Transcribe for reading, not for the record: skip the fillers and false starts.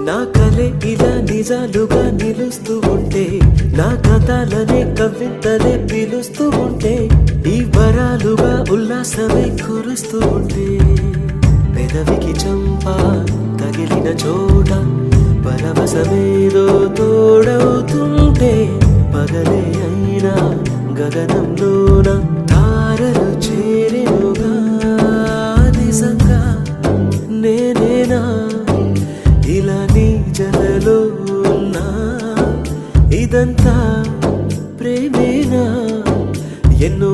నా కలే ఇలా నిజాలుగా నిలుస్తూ ఉంటే, నా కథలనే కవితలే పిలుస్తూ ఉంటే, ఈ వరాలుగా ఉల్లాసమే కురుస్తూ ఉంటే, పెదవికి చంప తగిలిన చోట పరవశమేదో తోడవుతుంటే, పగలే అయినా గగనంలోన తారలు చేరెనుగా. నిజంగా నేనేనా ఇలా నీ జలలో ఉన్నా? ఇదంతా ప్రేమేనా? ఎన్నో